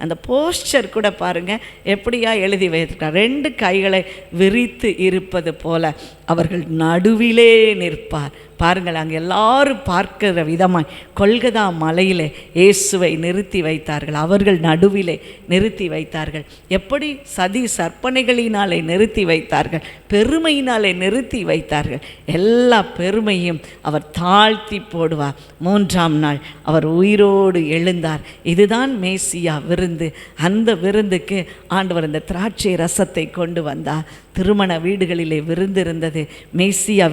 அந்த போஸ்டர் கூட பாருங்கள் எப்படியா எழுதி வைத்திருக்கார். 2 கைகளை விரித்து இருப்பது போல அவர்கள் நடுவிலே நிற்பார். பாருங்கள், அங்கே எல்லாரும் பார்க்கிற விதமாய் கொல்கதா மலையிலே இயேசுவை நிறுத்தி வைத்தார்கள். அவர்கள் நடுவிலே நிறுத்தி வைத்தார்கள். எப்படி? சதி சற்பனைகளினாலே நிறுத்தி வைத்தார்கள், பெருமையினாலே நிறுத்தி வைத்தார்கள். எல்லா பெருமையும் அவர் தாழ்த்தி போடுவார். 3ஆம் நாள் அவர் உயிரோடு எழுந்தார். இதுதான் மேசியா விருந்து. அந்த விருந்துக்கு ஆண்டவர் இந்த திராட்சை ரசத்தை கொண்டு வந்தார். திருமண வீடுகளிலே விருந்து இருந்தது. மேசியா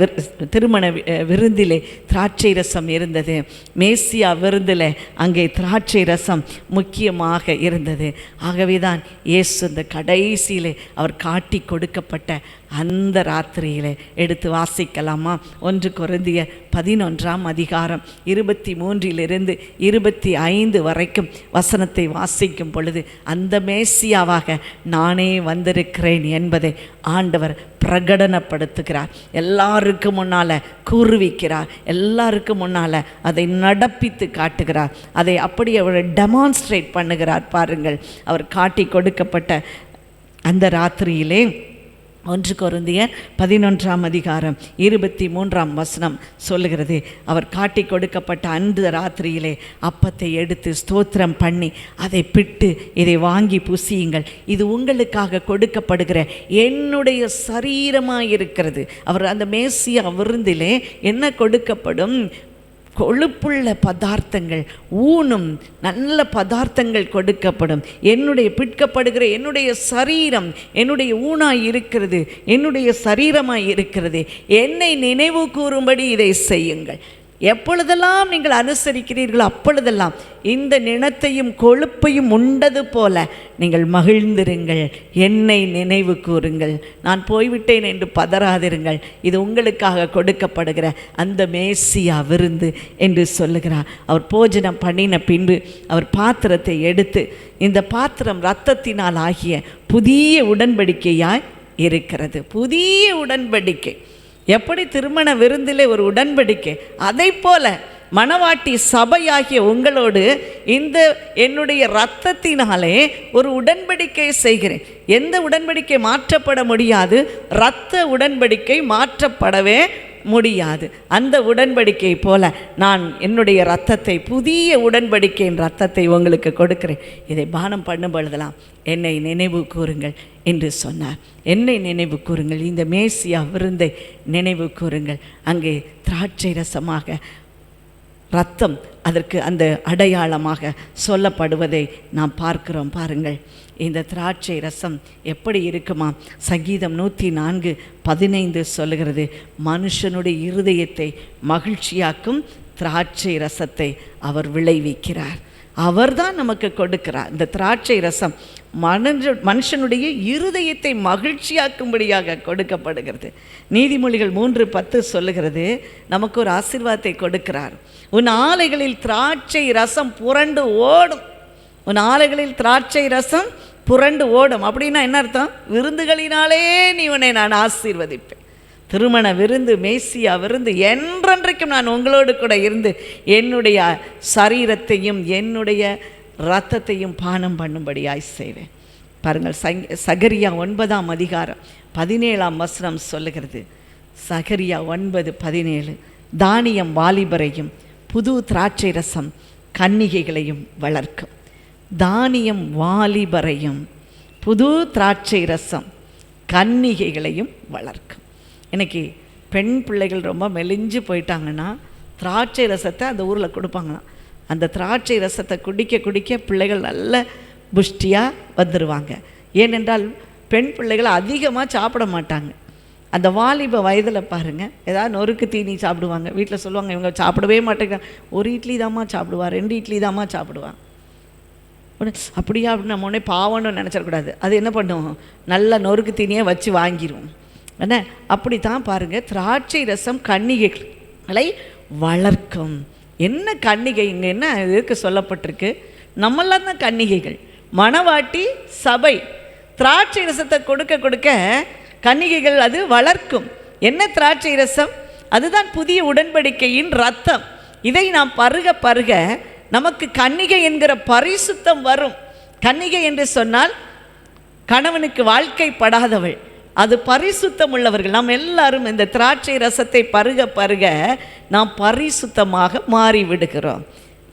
திருமண விருந்திலே திராட்சை ரசம் இருந்தது. மேசியா விருந்தில் அங்கே திராட்சை ரசம் முக்கியமாக இருந்தது. ஆகவே தான் இயேசு இந்த கடைசியிலே அவர் காட்டி கொடுக்கப்பட்ட அந்த ராத்திரியிலே எடுத்து வாசிக்கலாமா? 1 கொரிந்தியர் 11ஆம் அதிகாரம் 23 25 வரைக்கும் வசனத்தை வாசிக்கும் பொழுது, அந்த மேசியாவாக நானே வந்திருக்கிறேன் என்பதை ஆண்டவர் பிரகடனப்படுத்துகிறார். எல்லாருக்கும் முன்னால் கூறுவிக்கிறார், எல்லாருக்கும் முன்னால் அதை நடப்பித்து காட்டுகிறார், அதை அப்படி அவர் டெமான்ஸ்ட்ரேட் பண்ணுகிறார். பாருங்கள், அவர் காட்டி கொடுக்கப்பட்ட அந்த ராத்திரியிலே 1 கொரிந்தியர் 11ஆம் அதிகாரம் 23ஆம் வசனம் சொல்லுகிறது, அவர் காட்டி கொடுக்கப்பட்ட அந்த ராத்திரியிலே அப்பத்தை எடுத்து ஸ்தோத்திரம் பண்ணி அதை பிட்டு, இதை வாங்கி புசியுங்கள், இது உங்களுக்காக கொடுக்கப்படுகிற என்னுடைய சரீரமாயிருக்கிறது. அவர் அந்த மேசியா விருந்திலே என்ன கொடுக்கப்படும்? கொழுப்புள்ள பதார்த்தங்கள், ஊனும் நல்ல பதார்த்தங்கள் கொடுக்கப்படும். என்னுடைய பிற்கப்படுகிற என்னுடைய சரீரம் என்னுடைய ஊனாய் இருக்கிறது, என்னுடைய சரீரமாய் இருக்கிறது. என்னை நினைவு கூறும்படி இதை செய்யுங்கள். எப்பொழுதெல்லாம் நீங்கள் அனுசரிக்கிறீர்களோ அப்பொழுதெல்லாம் இந்த நிணத்தையும் கொழுப்பையும் உண்டது போல நீங்கள் மகிழ்ந்திருங்கள், என்னை நினைவு கூறுங்கள், நான் போய்விட்டேன் என்று பதறாதிருங்கள், இது உங்களுக்காக கொடுக்கப்படுகிற அந்த மேசியா விருந்து என்று சொல்லுகிறார். அவர் போஜனம் பண்ணின பின்பு அவர் பாத்திரத்தை எடுத்து, இந்த பாத்திரம் இரத்தத்தினால் ஆகிய புதிய உடன்படிக்கையாய் இருக்கிறது. புதிய உடன்படிக்கை. எப்படி திருமண விருந்திலே ஒரு உடன்படிக்கை, அதை போல மணவாட்டி சபையாகிய உங்களோடு இந்த என்னுடைய இரத்தத்தினாலே ஒரு உடன்படிக்கை செய்கிறேன். எந்த உடன்படிக்கை மாற்றப்பட முடியாது, இரத்த உடன்படிக்கை மாற்றப்படவே முடியாது. அந்த உடன்படிக்கை போல நான் என்னுடைய இரத்தத்தை, புதிய உடன்படிக்கையின் இரத்தத்தை உங்களுக்கு கொடுக்கிறேன். இதை பானம் பண்ணும் பொழுதெல்லாம் என்னை நினைவு கூறுங்கள் என்று சொன்னார். என்னை நினைவு கூறுங்கள், இந்த மேசியா விருந்தை நினைவு கூறுங்கள். அங்கே திராட்சை ரசமாக இரத்தம் அதற்கு அந்த அடையாளமாக சொல்லப்படுவதை நாம் பார்க்கிறோம். பாருங்கள், இந்த திராட்சை ரசம் எப்படி இருக்குமா? சங்கீதம் 104:15 சொல்லுகிறது, மனுஷனுடைய இருதயத்தை மகிழ்ச்சியாக்கும் திராட்சை ரசத்தை அவர் விளைவிக்கிறார். அவர்தான் நமக்கு கொடுக்கிறார். இந்த திராட்சை ரசம் மனுஷனுடைய இருதயத்தை மகிழ்ச்சியாக்கும்படியாக கொடுக்கப்படுகிறது. நீதிமொழிகள் 3:10 சொல்லுகிறது, நமக்கு ஒரு ஆசீர்வாதத்தை கொடுக்கிறார். உன் ஆலைகளில் திராட்சை ரசம் புரண்டு ஓடும். உன் ஆலைகளில் திராட்சை ரசம் புரண்டு ஓடும். அப்படின்னா என்ன அர்த்தம்? விருந்துகளினாலே நீ உன்னை நான் ஆசீர்வதிப்பேன். திருமண விருந்து, மேசியா விருந்து, என்றென்றைக்கும் நான் உங்களோடு கூட இருந்து என்னுடைய சரீரத்தையும் என்னுடைய இரத்தத்தையும் பானம் பண்ணும்படியாய் செய்வேன். பாருங்கள், சகரியா 9:17 சொல்லுகிறது. சகரியா 9:17, தானியம் வாலிபரையும் புது திராட்சை ரசம் கன்னிகைகளையும் வளர்க்கும். தானியம் வாலிபரையும் புது திராட்சை ரசம் கன்னிகைகளையும் வளர்க்கும். இன்றைக்கி பெண் பிள்ளைகள் ரொம்ப மெலிஞ்சு போயிட்டாங்கன்னா திராட்சை ரசத்தை அந்த ஊரில் கொடுப்பாங்களாம். அந்த திராட்சை ரசத்தை குடிக்க குடிக்க பிள்ளைகள் நல்ல புஷ்டியாக வந்துடுவாங்க. ஏனென்றால் பெண் பிள்ளைகள் அதிகமாக சாப்பிட மாட்டாங்க. அந்த வாலிப வயதில் பாருங்கள், ஏதாவது நொறுக்கு தீனி சாப்பிடுவாங்க. வீட்டில் சொல்லுவாங்க, இவங்க சாப்பிடவே மாட்டேங்கிறாங்க, ஒரு இட்லி தாம்மா சாப்பிடுவா, 2 இட்லி தாம்மா சாப்பிடுவான். அப்படியா அப்படின்னு நம்ம உடனே பாவம்னு நினச்சிடக்கூடாது. அது என்ன பண்ணும், நல்ல நொறுக்கு தீனியை வச்சு வாங்கிடும். என்ன அப்படி தான் பாருங்கள், திராட்சை ரசம் கன்னிகைகளை வளர்க்கும். என்ன கன்னிகை இங்கே என்ன இதுக்கு சொல்லப்பட்டிருக்கு? நம்மளாம் தான் கன்னிகைகள். மணவாட்டி சபை திராட்சை ரசத்தை கொடுக்க கொடுக்க கன்னிகைகள் அது வளர்க்கும். என்ன திராட்சை ரசம்? அதுதான் புதிய உடன்படிக்கையின் இரத்தம். இதை நாம் பருக பருக நமக்கு கன்னிகை என்கிற பரிசுத்தம் வரும். கன்னிகை என்று சொன்னால் கணவனுக்கு வாழ்க்கைப்படாதவள், அது பரிசுத்தம் உள்ளவர்கள். நாம் எல்லாரும் இந்த திராட்சை ரசத்தை பருக பருக நாம் பரிசுத்தமாக மாறிவிடுகிறோம்.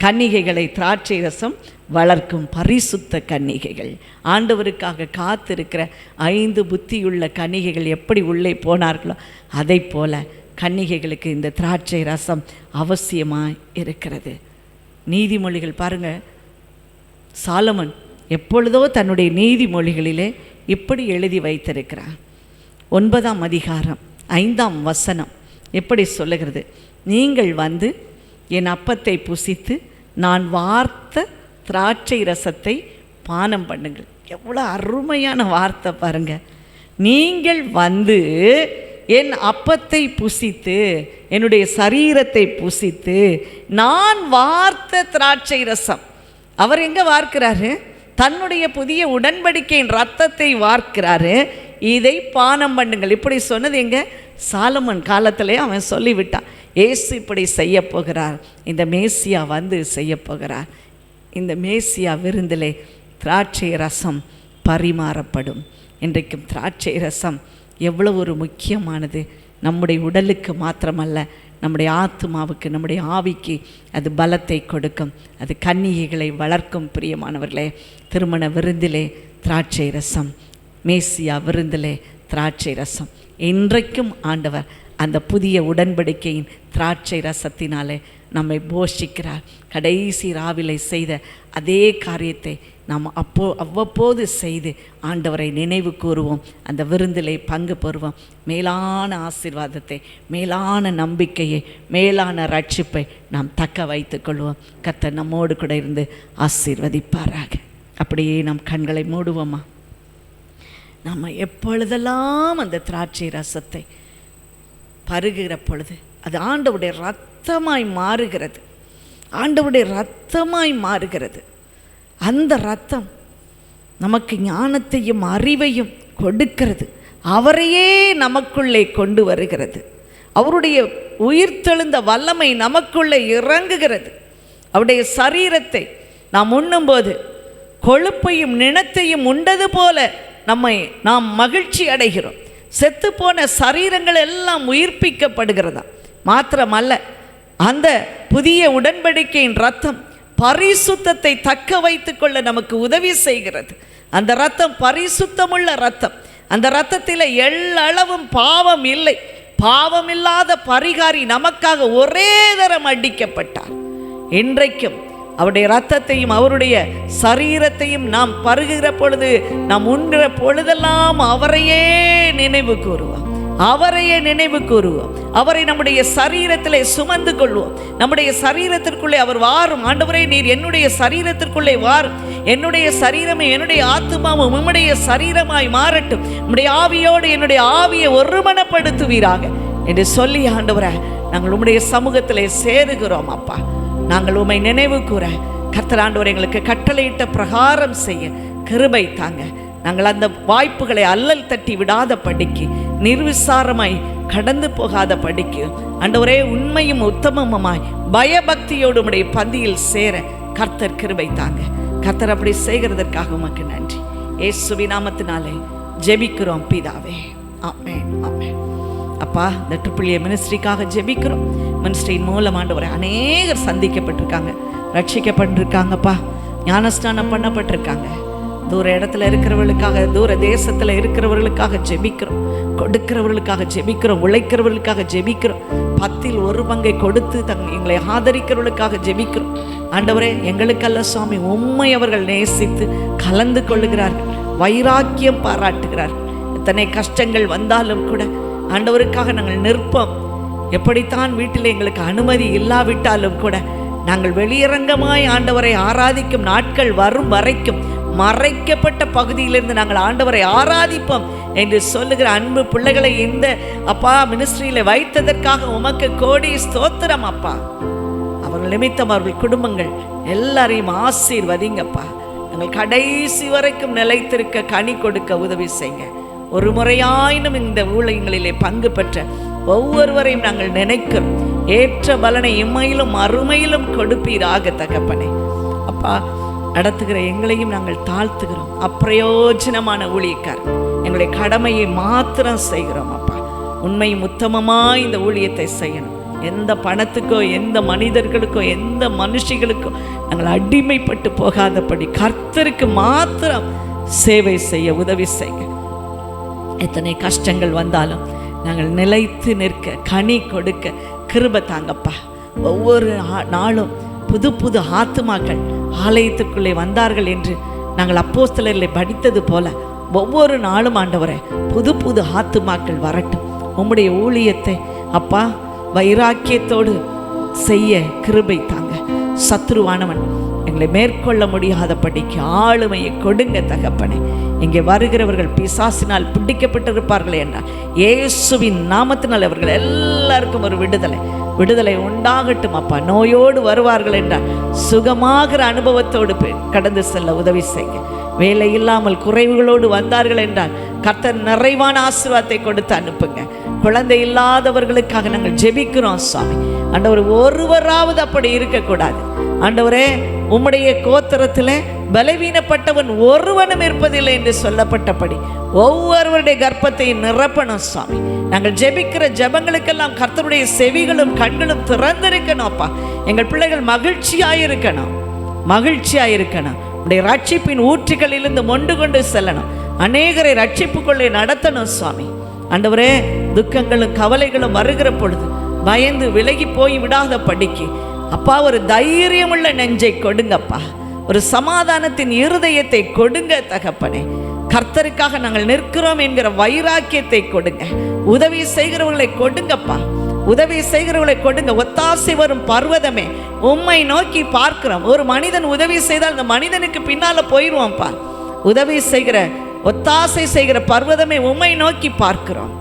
கன்னிகைகளை திராட்சை ரசம் வளர்க்கும், பரிசுத்த கன்னிகைகள். ஆண்டவருக்காக காத்திருக்கிற 5 புத்தியுள்ள கன்னிகைகள் எப்படி உள்ளே போனார்களோ அதை போல கன்னிகைகளுக்கு இந்த திராட்சை ரசம் அவசியமாக இருக்கிறது. நீதிமொழிகள் பாருங்கள், சாலமன் எப்பொழுதோ தன்னுடைய நீதிமொழிகளிலே இப்படி எழுதி வைத்திருக்கிறார். 9:5 எப்படி சொல்லுகிறது? நீங்கள் வந்து என் அப்பத்தை புசித்து நான் வார்த்த திராட்சை ரசத்தை பானம் பண்ணுங்கள். எவ்வளோ அருமையான வார்த்தை பாருங்கள். நீங்கள் வந்து என் அப்பத்தை புசித்து என்னுடைய சரீரத்தை புசித்து நான் வார்த்த திராட்சை ரசம். அவர் எங்கே வார்க்கிறாரு? தன்னுடைய புதிய உடன்படிக்கையின் இரத்தத்தை வார்க்கிறாரு. இதை பானம் பண்ணுங்கள். இப்படி சொன்னது எங்கே? சாலமன் காலத்திலே அவன் சொல்லிவிட்டான். இயேசு இப்படி செய்ய போகிறார், இந்த மேசியா வந்து செய்ய போகிறார். இந்த மேசியா விருந்திலே திராட்சை ரசம் பரிமாறப்படும். இன்றைக்கும் திராட்சை ரசம் எவ்வளோ ஒரு முக்கியமானது. நம்முடைய உடலுக்கு மாத்திரமல்ல, நம்முடைய ஆத்மாவுக்கு, நம்முடைய ஆவிக்கு அது பலத்தை கொடுக்கும். அது கன்னிகைகளை வளர்க்கும். பிரியமானவர்களே, திருமண விருந்திலே திராட்சை ரசம், மேசியா விருந்திலே திராட்சை ரசம். இன்றைக்கும் ஆண்டவர் அந்த புதிய உடன்படிக்கையின் திராட்சை ரசத்தினாலே நம்மை போஷிக்கிறார். கடைசி ராவிலை செய்த அதே காரியத்தை நாம் அவ்வப்போது செய்து ஆண்டவரை நினைவு கூறுவோம். அந்த விருந்திலே பங்கு பெறுவோம். மேலான ஆசீர்வாதத்தை, மேலான நம்பிக்கையை, மேலான ரட்சிப்பை நாம் தக்க வைத்து கொள்வோம். கர்த்தர் நம்மோடு கூட இருந்து ஆசீர்வதிப்பாராக. அப்படியே நாம் கண்களை மூடுவோமா? நம்ம எப்பொழுதெல்லாம் அந்த திராட்சை ரசத்தை பருகிற பொழுது அது ஆண்டவருடைய இரத்தமாய் மாறுகிறது. ஆண்டவருடைய இரத்தமாய் மாறுகிறது. அந்த இரத்தம் நமக்கு ஞானத்தையும் அறிவையும் கொடுக்கிறது. அவரையே நமக்குள்ளே கொண்டு வருகிறது. அவருடைய உயிர்த்தெழுந்த வல்லமை நமக்குள்ளே இறங்குகிறது. அவருடைய சரீரத்தை நாம் உண்ணும்போது கொழுப்பையும் நிணத்தையும் உண்டது போல நாம் மகிழ்ச்சி அடைகிறோம். செத்துப்போன சரீரங்கள் எல்லாம் உயிர்ப்பிக்கப்படுகிறதா? மாத்திரமல்ல, அந்த புதிய உடன்படிக்கையின் இரத்தம் பரிசுத்தத்தை தக்க வைத்து கொள்ள நமக்கு உதவி செய்கிறது. அந்த இரத்தம் பரிசுத்தமுள்ள இரத்தம். அந்த இரத்தத்தில் எள்ளளவும் பாவம் இல்லை. பாவமில்லாத பரிகாரி நமக்காக ஒரே தரம் அடிக்கப்பட்டார். இன்றைக்கும் அவருடைய இரத்தத்தையும் அவருடைய சரீரத்தையும் நாம் பருகுகிற பொழுது, நாம் உண்கிற பொழுதெல்லாம் அவரையே நினைவு கூறுவோம். அவரையே நினைவு கூறுவோம். அவரை நம்முடைய சரீரத்திலே சுமந்து கொள்வோம். நம்முடைய சரீரத்திற்குள்ளே அவர் வாரும். ஆண்டவரே, நீர் என்னுடைய சரீரத்திற்குள்ளே வாரும். என்னுடைய சரீரமே, என்னுடைய ஆத்துமாவும் உம்முடைய சரீரமாய் மாறட்டும். உம்முடைய ஆவியோடு என்னுடைய ஆவியை ஒருமனப்படுத்துவீராக என்று சொல்லி, ஆண்டவரே, நாங்கள் உம்முடைய சமூகத்திலே சேருகிறோம். அப்பா, நாங்கள் உம்மை நினைவு கூற கர்த்தர் ஆண்டவர் எங்களுக்கு கட்டளையிட்ட பிரகாரம் செய்ய கிருபை தாங்க. நாங்கள் அந்த வாய்ப்புகளை அல்லல் தட்டி விடாத படிக்கு, நிர்விசாரமாய் கடந்து போகாத படிக்கு, ஆண்டவரே, உண்மையும் உத்தமமாய் பயபக்தியோடு உம்முடைய பந்தியில் சேர கர்த்தர் கிருபை தாங்க. கர்த்தர் அப்படி செய்கிறதற்காக உமக்கு நன்றி. இயேசுவின் நாமத்தினாலே ஜெபிக்கிறோம் பிதாவே. ஆமென், ஆமென். அப்பா, இந்த ட்ரிபிள் ஏ மினிஸ்ட்ரிக்காக ஜெபிக்கிறோம். மினிஸ்ட்ரியின் மூலம் ஆண்டவரை அநேகர் சந்திக்கப்பட்டிருக்காங்க, ரட்சிக்கப்பட்டிருக்காங்கப்பா, ஞானஸ்நானம் பண்ணப்பட்டிருக்காங்க. தூர இடத்துல இருக்கிறவர்களுக்காக, தூர தேசத்தில் இருக்கிறவர்களுக்காக ஜெபிக்கிறோம். கொடுக்கிறவர்களுக்காக ஜெபிக்கிறோம். உழைக்கிறவர்களுக்காக ஜெபிக்கிறோம். 10 1 கொடுத்து எங்களை ஆதரிக்கிறவர்களுக்காக ஜெபிக்கிறோம். ஆண்டவரே, எங்களுக்கல்ல சுவாமி, உம்மை அவர்கள் நேசித்து கலந்து கொள்ளுகிறார்கள், வைராக்கியம் பாராட்டுகிறார்கள். எத்தனை கஷ்டங்கள் வந்தாலும் கூட ஆண்டவருக்காக நாங்கள் நிற்போம். எப்படித்தான் வீட்டில் எங்களுக்கு அனுமதி இல்லாவிட்டாலும் கூட நாங்கள் வெளியரங்கமாய் ஆண்டவரை ஆராதிக்கும் நாட்கள் வரும் வரைக்கும் மறைக்கப்பட்ட பகுதியிலிருந்து நாங்கள் ஆண்டவரை ஆராதிப்போம் என்று சொல்லுகிற அன்பு பிள்ளைகளை இந்த அப்பா மினிஸ்ட்ரியில் வைத்ததற்காக உமக்கு கோடி ஸ்தோத்திரம் அப்பா. அவர்கள் நிமித்தம் அவர்கள் குடும்பங்கள் எல்லாரையும் ஆசீர்வதிங்கப்பா. நாங்கள் கடைசி வரைக்கும் நிலைத்திருக்க கனி கொடுக்க உதவி செய்யுங்க. ஒரு முறையாயினும் இந்த ஊழியங்களிலே பங்கு பெற்ற ஒவ்வொருவரையும் நாங்கள் நினைக்கிறோம். ஏற்ற பலனை இம்மையிலும் அருமையிலும் கொடுப்பீராக தகப்பனே. அப்பா, நடத்துகிற எங்களையும் நாங்கள் தாழ்த்துகிறோம். அப்பிரயோஜனமான ஊழியக்கார், எங்களுடைய கடமையை மாத்திரம் செய்கிறோம். அப்பா, உண்மையும் உத்தமமாய் இந்த ஊழியத்தை செய்யணும். எந்த பணத்துக்கோ, எந்த மனிதர்களுக்கோ, எந்த மனுஷிகளுக்கோ நாங்கள் அடிமைப்பட்டு போகாதபடி கர்த்தருக்கு மாத்திரம் சேவை செய்ய உதவி செய்ய. எத்தனை கஷ்டங்கள் வந்தாலும் நாங்கள் நிலைத்து நிற்க, கனி கொடுக்க கிருபை தாங்கப்பா. ஒவ்வொரு நாளும் புது புது ஆத்துமாக்கள் ஆலயத்துக்குள்ளே வந்தார்கள் என்று நாங்கள் அப்போஸ்தலர்களை படித்தது போல ஒவ்வொரு நாளும் ஆண்டவரே, புது புது ஆத்துமாக்கள் வரட்டும். உம்முடைய ஊழியத்தை அப்பா வைராக்கியத்தோடு செய்ய கிருபை தாங்க. சத்ருவானவன் எங்களை மேற்கொள்ள முடியாதபடிக்கு ஆளுமையை கொடுங்க தகப்பனே. இங்கே வருகிறவர்கள் பிசாசினால் பிடிக்கப்பட்டிருப்பார்களே என்றால் இயேசுவின் நாமத்தினால் அவர்கள் எல்லாருக்கும் ஒரு விடுதலை உண்டாகட்டும் அப்பா. நோயோடு வருவார்கள் என்றால் சுகமாகிற அனுபவத்தோடு கடந்து செல்ல உதவி செய்ய. வேலை இல்லாமல் குறைவுகளோடு வந்தார்கள் என்றால் கர்த்தர் நிறைவான ஆசீர்வாதத்தை கொடுத்து அனுப்புங்க. குழந்தை இல்லாதவர்களுக்காக நாங்கள் ஜெபிக்கிறோம் சுவாமி. ஆண்டவர், ஒருவராவது அப்படி இருக்கக்கூடாது ஆண்டவரே. உம்முடைய கோத்திரத்தில் பலவீனப்பட்டவன் ஒருவனும் இருப்பதில்லை என்று சொல்லப்பட்டபடி ஒவ்வொருவருடைய கர்ப்பத்தை நிரப்பணும் சுவாமி. நாங்கள் ஜெபிக்கிற ஜெபங்களுக்கெல்லாம் கர்த்தருடைய செவிகளும் கண்களும் திறந்திருக்கணும் அப்பா. எங்கள் பிள்ளைகள் மகிழ்ச்சியாயிருக்கணும். உடைய ரட்சிப்பின் ஊற்றுகளிலிருந்து மொண்டு கொண்டு செல்லணும். அநேகரை ரட்சிப்புக்குள்ளே நடத்தணும் சுவாமி. ஆண்டவரே, துக்கங்களும் கவலைகளும் வருகிற பொழுது பயந்து விலகி போய் விடாத படிக்கு அப்பா ஒரு தைரியமுள்ள நெஞ்சை கொடுங்கப்பா, ஒரு சமாதானத்தின் இருதயத்தை கொடுங்க தகப்பனே. கர்த்தருக்காக நாங்கள் நிற்கிறோம் என்கிற வைராக்கியத்தை கொடுங்க. உதவி செய்கிறவர்களை கொடுங்கப்பா, உதவி செய்கிறவர்களை கொடுங்க. ஒத்தாசை வரும் பர்வதமே உம்மை நோக்கி பார்க்கிறோம். ஒரு மனிதன் உதவி செய்தால் அந்த மனிதனுக்கு பின்னால போயிடுவான்ப்பா. உதவி செய்கிற ஒத்தாசை செய்கிற பர்வதமே உம்மை நோக்கி பார்க்கிறோம்.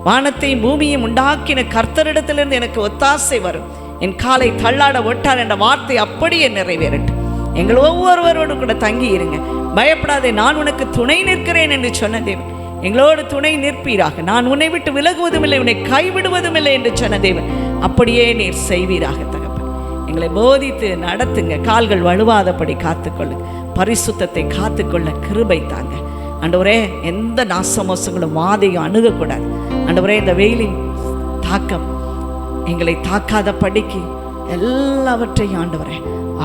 வானத்தையும் பூமியும் உண்டாக்கின கர்த்தரிடத்திலிருந்து எனக்கு ஒத்தாசை வரும். என் காலை தள்ளாட ஒட்டார் என்ற வார்த்தை அப்படியே நிறைவேறட்டும். எங்கள் ஒவ்வொருவரோடு கூட தங்கி இருங்க. பயப்படாதே, நான் உனக்கு துணை நிற்கிறேன் என்று சொன்ன தேவன் எங்களோடு துணை நிற்பீராக. நான் உன்னை விட்டு விலகுவதும் இல்லை, உன்னை கைவிடுவதும் இல்லை என்று சொன்ன தேவன் அப்படியே நீர் செய்வீராக தகப்பன். எங்களை போதித்து நடத்துங்க. கால்கள் வழுவாதபடி காத்துக்கொள்ளுங்க. பரிசுத்தத்தை காத்துக்கொள்ள கிருபை தாங்க ஆண்டவரே. எந்த நாசமோசங்களும் வாதையும் அணுகக்கூடாது ஆண்டவரே. இந்த வெயிலின் தாக்கம் எங்களை தாக்காத படிக்கு எல்லாவற்றையும் ஆண்டவரே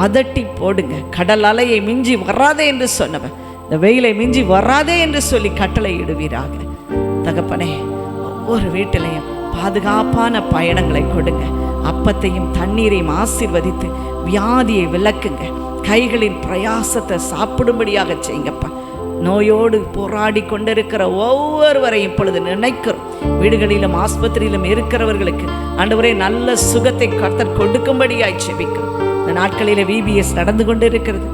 அதட்டி போடுங்க. கடல் அலையை மிஞ்சி வராதே என்று சொன்னவன் இந்த வெயிலை மிஞ்சி வராதே என்று சொல்லி கட்டளை இடுவீராக தகப்பனே. ஒவ்வொரு வீட்டிலையும் பாதுகாப்பான பயணங்களை கொடுங்க. அப்பத்தையும் தண்ணீரையும் ஆசீர்வதித்து வியாதியை விலக்குங்க. கைகளின் பிரயாசத்தை சாப்பிடும்படியாக செய்யுங்கப்பா. நோயோடு போராடி கொண்டிருக்கிற ஒவ்வொருவரையும் இப்பொழுது நினைக்கிறோம். வீடுகளிலும் ஆஸ்பத்திரியிலும் இருக்கிறவர்களுக்கு ஆண்டவரே நல்ல சுகத்தை கர்த்தர் கொடுக்கும்படியாய் செபிக்கிறோம். இந்த நாட்களில் VBS நடந்து கொண்டு இருக்கிறது.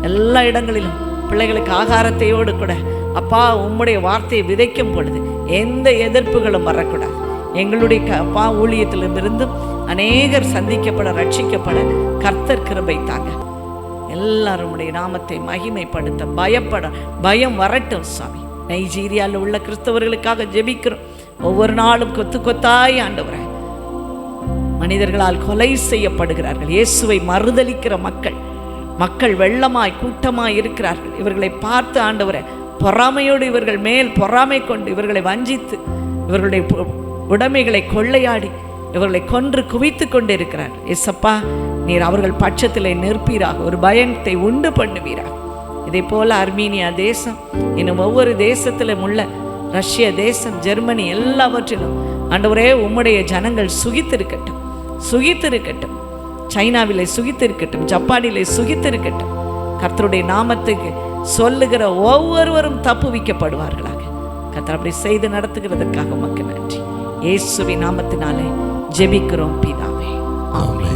எல்லா இடங்களிலும் பிள்ளைகளுக்கு ஆகாரத்தையோடு கூட அப்பா உம்முடைய வார்த்தையை விதைக்கும் பொழுது எந்த எதிர்ப்புகளும் வரக்கூடாது. எங்களுடைய அப்பா ஊழியத்திலிருந்தும் அநேகர் சந்திக்கப்பட ரட்சிக்கப்பட கர்த்தர் கிருபை தாங்க. எல்லாரும் உடைய நாமத்தை மகிமைப்படுத்த பயம் வரட்டும் சுவாமி. நைஜீரியாவில் உள்ள கிறிஸ்தவர்களுக்காக ஜெபிக்கிறோம். ஒவ்வொரு நாளும் கொத்து கொத்தாய் ஆண்டவரே மனிதர்களால் கொலை செய்யப்படுகிறார்கள். இயேசுவை மறுதலிக்கிற மக்கள் வெள்ளமாய் கூட்டமாய் இருக்கிறார்கள். இவர்களை பார்த்து ஆண்டவரே பொறாமையோடு இவர்கள் மேல் பொறாமை கொண்டு இவர்களை வஞ்சித்து இவர்களுடைய உடைமைகளை கொள்ளையாடி இவர்களை கொன்று குவித்து கொண்டு இருக்கிறார். ஏசப்பா நீர் அவர்கள் பட்சத்தில் நிற்பீராக, ஒரு பயத்தை உண்டு பண்ணுவீராக. இதே போல அர்மீனியா தேசம் இன்னும் ஒவ்வொரு தேசத்திலும் உள்ள ரஷ்ய தேசம், ஜெர்மனி எல்லாவற்றிலும் ஆண்டவரே உம்முடைய ஜனங்கள் சுகித்திருக்கட்டும். சைனாவிலே சுகித்திருக்கட்டும், ஜப்பானிலே சுகித்திருக்கட்டும். கர்த்தருடைய நாமத்துக்கு சொல்லுகிற ஒவ்வொருவரும் தப்புவிக்கப்படுவார்களாக. கர்த்தர் அப்படி செய்து நடத்துகிறதற்காக உமக்கு நன்றி. இயேசுவின் நாமத்தினாலே ஜெபிக்கிறோம் பிதாவே, ஆமென்.